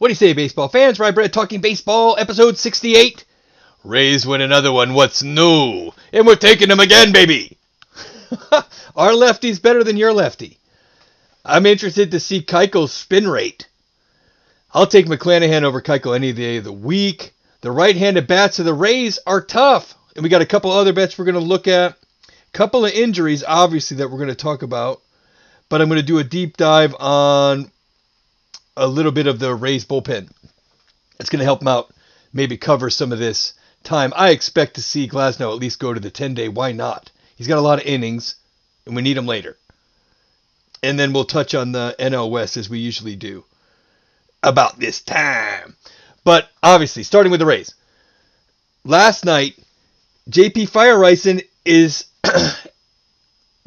What do you say, baseball fans? Rye Bread talking baseball, episode 68. Rays win another one. What's new? And we're taking them again, baby. Our lefty's better than your lefty. I'm interested to see Keuchel's spin rate. I'll take McClanahan over Keuchel any day of the week. The right-handed bats of the Rays are tough. And we got a couple other bets we're going to look at. Couple of injuries, obviously, that we're going to talk about. But I'm going to do a deep dive on a little bit of the Rays bullpen. It's going to help them out, maybe cover some of this time. I expect to see Glasnow at least go to the 10-day. Why not? He's got a lot of innings, and we need him later. And then we'll touch on the NL West as we usually do about this time. But obviously, starting with the Rays. Last night, JP Feyereisen is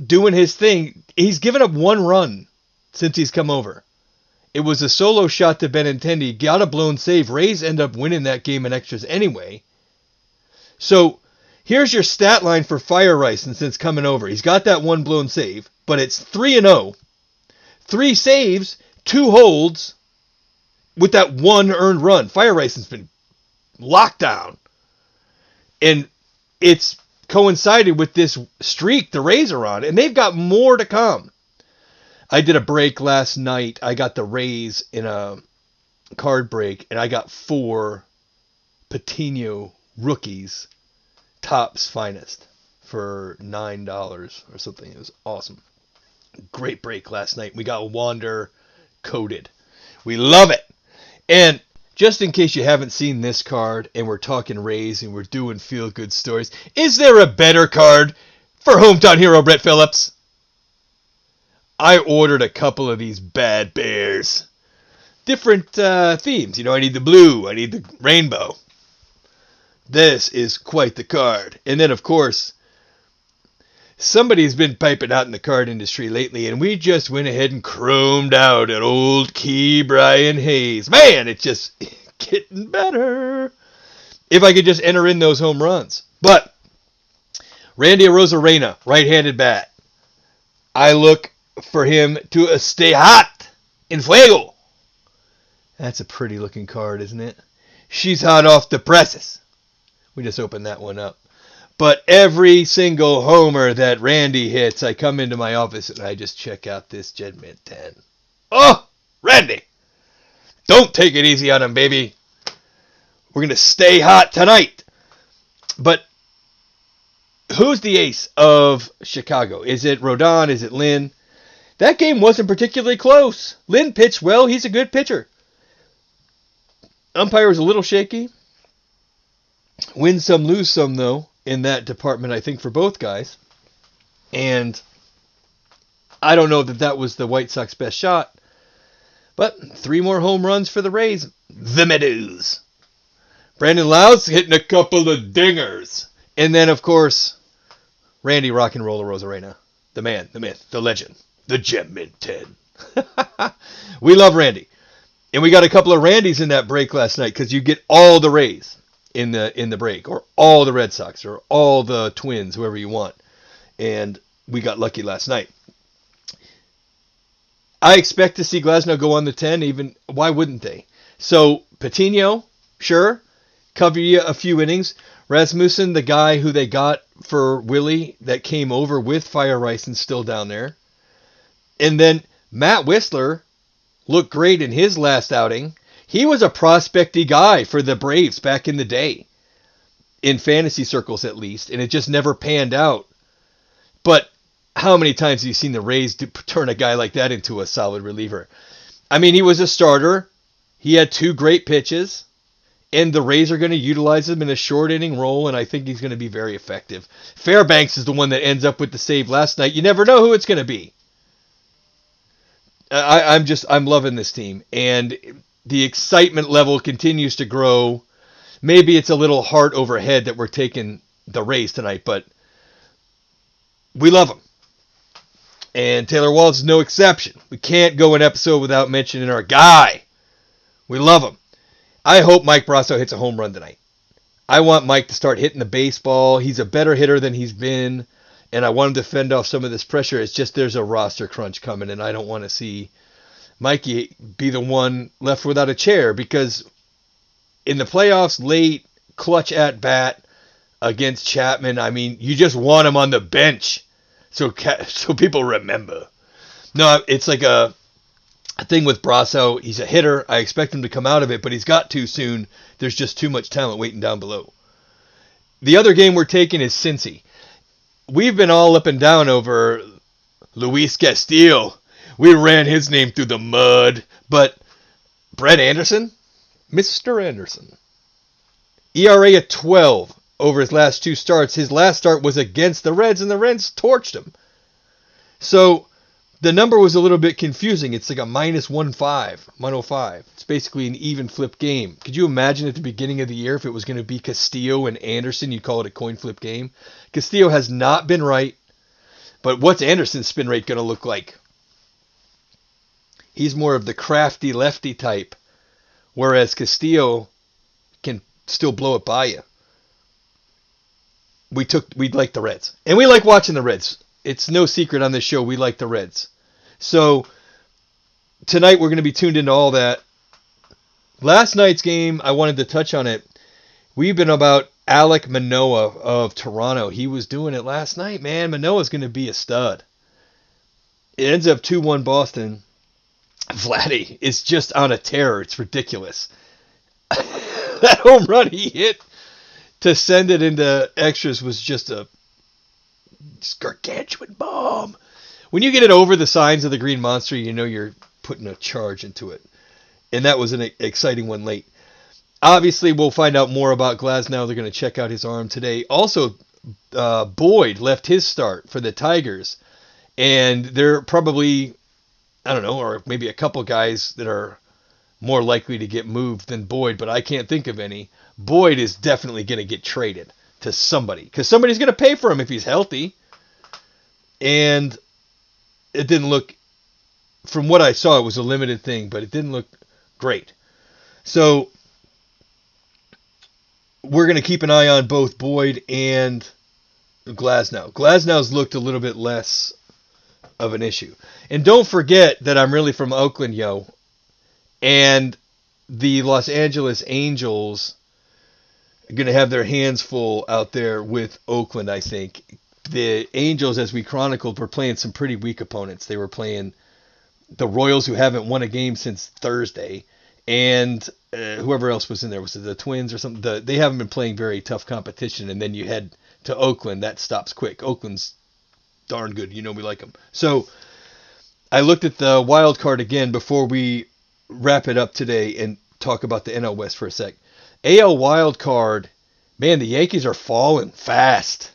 doing his thing. He's given up one run since he's come over. It was a solo shot to Benintendi. Got a blown save. Rays end up winning that game in extras anyway. So here's your stat line for Feyereisen since coming over. He's got that one blown save, but it's 3-0. 3 saves, 2 holds with that one earned run. Feyereisen's been locked down. And it's coincided with this streak the Rays are on, and they've got more to come. I did a break last night. I got the Rays in a card break, and I got 4 Patino rookies, Topps Finest, for $9 or something. It was awesome. Great break last night. We got Wander coated. We love it. And just in case you haven't seen this card, and we're talking Rays and we're doing feel-good stories, is there a better card for hometown hero Brett Phillips? I ordered a couple of these bad bears. Different themes. You know, I need the blue. I need the rainbow. This is quite the card. And then, of course, somebody's been piping out in the card industry lately, and we just went ahead and chromed out an old Key Brian Hayes. Man, it's just getting better. If I could just enter in those home runs. But Randy Arozarena, right-handed bat. I look for him to stay hot in fuego. That's a pretty looking card, isn't it? She's hot off the presses. We just opened that one up. But every single homer that Randy hits, I come into my office and I just check out this Judgment 10. Oh, Randy! Don't take it easy on him, baby. We're going to stay hot tonight. But who's the ace of Chicago? Is it Rodon? Is it Lynn? That game wasn't particularly close. Lynn pitched well. He's a good pitcher. Umpire was a little shaky. Win some, lose some, though, in that department, I think, for both guys. And I don't know that that was the White Sox best shot. But 3 more home runs for the Rays. The Meadows. Brandon Lowe's hitting a couple of dingers. And then, of course, Randy Rock and Roll Arozarena. The man, the myth, the legend. The Gem 10. We love Randy. And we got a couple of Randys in that break last night because you get all the Rays in the break, or all the Red Sox, or all the Twins, whoever you want. And we got lucky last night. I expect to see Glasnow go on the 10, even why wouldn't they? So Patino, sure, cover you a few innings. Rasmussen, the guy who they got for Willie that came over with Feyereisen, still down there. And then Matt Whistler looked great in his last outing. He was a prospecty guy for the Braves back in the day, in fantasy circles at least, and it just never panned out. But how many times have you seen the Rays turn a guy like that into a solid reliever? I mean, he was a starter. He had 2 great pitches, and the Rays are going to utilize him in a short inning role, and I think he's going to be very effective. Fairbanks is the one that ends up with the save last night. You never know who it's going to be. I'm loving this team, and the excitement level continues to grow. Maybe it's a little heart over head that we're taking the Rays tonight, but we love them. And Taylor Walls is no exception. We can't go an episode without mentioning our guy. We love him. I hope Mike Brosseau hits a home run tonight. I want Mike to start hitting the baseball. He's a better hitter than he's been, and I want him to fend off some of this pressure. It's just there's a roster crunch coming, and I don't want to see Mikey be the one left without a chair, because in the playoffs, late clutch at bat against Chapman, I mean, you just want him on the bench so people remember. No, it's like a thing with Brosseau. He's a hitter. I expect him to come out of it, but he's got to soon. There's just too much talent waiting down below. The other game we're taking is Cincy. We've been all up and down over Luis Castillo. We ran his name through the mud. But Brett Anderson? Mr. Anderson. ERA at 12 over his last 2 starts. His last start was against the Reds, and the Reds torched him. So the number was a little bit confusing. It's like a -105. It's basically an even flip game. Could you imagine at the beginning of the year if it was going to be Castillo and Anderson, you'd call it a coin flip game? Castillo has not been right, but what's Anderson's spin rate going to look like? He's more of the crafty lefty type, whereas Castillo can still blow it by you. We like the Reds, and we like watching the Reds. It's no secret on this show we like the Reds. So tonight we're going to be tuned into all that. Last night's game, I wanted to touch on it. We've been about Alek Manoah of Toronto. He was doing it last night, man. Manoah's going to be a stud. It ends up 2-1 Boston. Vladdy is just on a tear. It's ridiculous. That home run he hit to send it into extras was just a gargantuan bomb. When you get it over the signs of the Green Monster, you know you're putting a charge into it. And that was an exciting one late. Obviously, we'll find out more about Glasnow. They're going to check out his arm today. Also, Boyd left his start for the Tigers. And they're probably, I don't know, or maybe a couple guys that are more likely to get moved than Boyd, but I can't think of any. Boyd is definitely going to get traded to somebody, because somebody's going to pay for him if he's healthy. And it didn't look, from what I saw, it was a limited thing, but it didn't look great. So we're going to keep an eye on both Boyd and Glasnow. Glasnow's looked a little bit less of an issue. And don't forget that I'm really from Oakland, yo. And the Los Angeles Angels are going to have their hands full out there with Oakland, I think. The Angels, as we chronicled, were playing some pretty weak opponents. They were playing the Royals, who haven't won a game since Thursday, and whoever else was in there. Was it the Twins or something? They haven't been playing very tough competition, and then you head to Oakland. That stops quick. Oakland's darn good. You know we like them. So I looked at the wild card again before we wrap it up today and talk about the NL West for a sec. AL wild card, man, the Yankees are falling fast.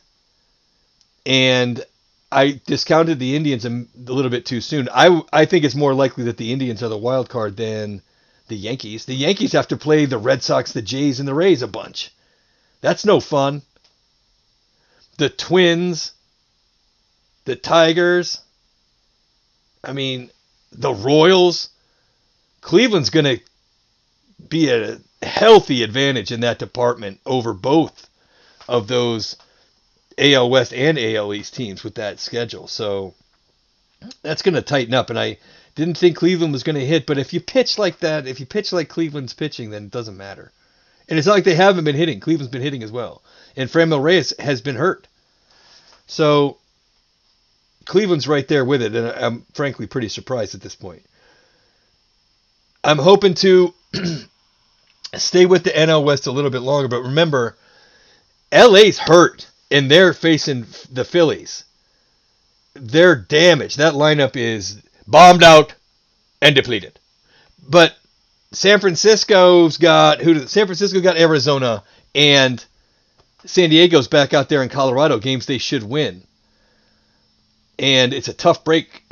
And I discounted the Indians a little bit too soon. I think it's more likely that the Indians are the wild card than the Yankees. The Yankees have to play the Red Sox, the Jays, and the Rays a bunch. That's no fun. The Twins, the Tigers, I mean, the Royals. Cleveland's going to be a healthy advantage in that department over both of those AL West and AL East teams with that schedule. So that's going to tighten up. And I didn't think Cleveland was going to hit, but if you pitch like that, if you pitch like Cleveland's pitching, then it doesn't matter. And it's not like they haven't been hitting. Cleveland's been hitting as well. And Franmil Reyes has been hurt. So Cleveland's right there with it, and I'm frankly pretty surprised at this point. I'm hoping to stay with the NL West a little bit longer, but remember, LA's hurt, and they're facing the Phillies. They're damaged. That lineup is bombed out and depleted. But San Francisco's got Arizona, and San Diego's back out there in Colorado, games they should win. And it's a tough break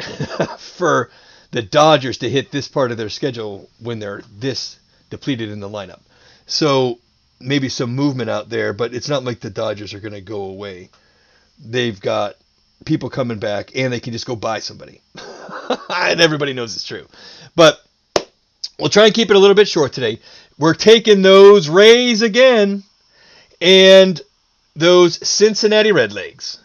for the Dodgers to hit this part of their schedule when they're this depleted in the lineup. So maybe some movement out there, but it's not like the Dodgers are going to go away. They've got people coming back, and they can just go buy somebody. And everybody knows it's true. But we'll try and keep it a little bit short today. We're taking those Rays again and those Cincinnati Redlegs.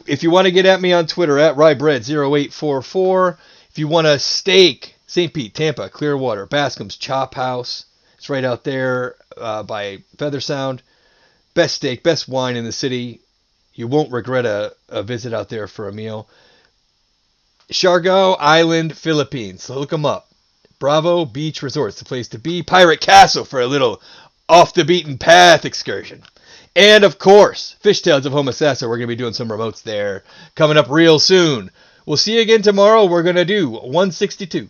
If you want to get at me on Twitter, at RyeBread0844. If you want to stake St. Pete, Tampa, Clearwater, Bascom's Chop House. It's right out there by Feather Sound. Best steak, best wine in the city. You won't regret a visit out there for a meal. Siargao Island, Philippines. So look them up. Bravo Beach Resorts, the place to be. Pirate Castle for a little off-the-beaten-path excursion. And, of course, Fishtails of Homosassa. We're going to be doing some remotes there coming up real soon. We'll see you again tomorrow. We're going to do 162.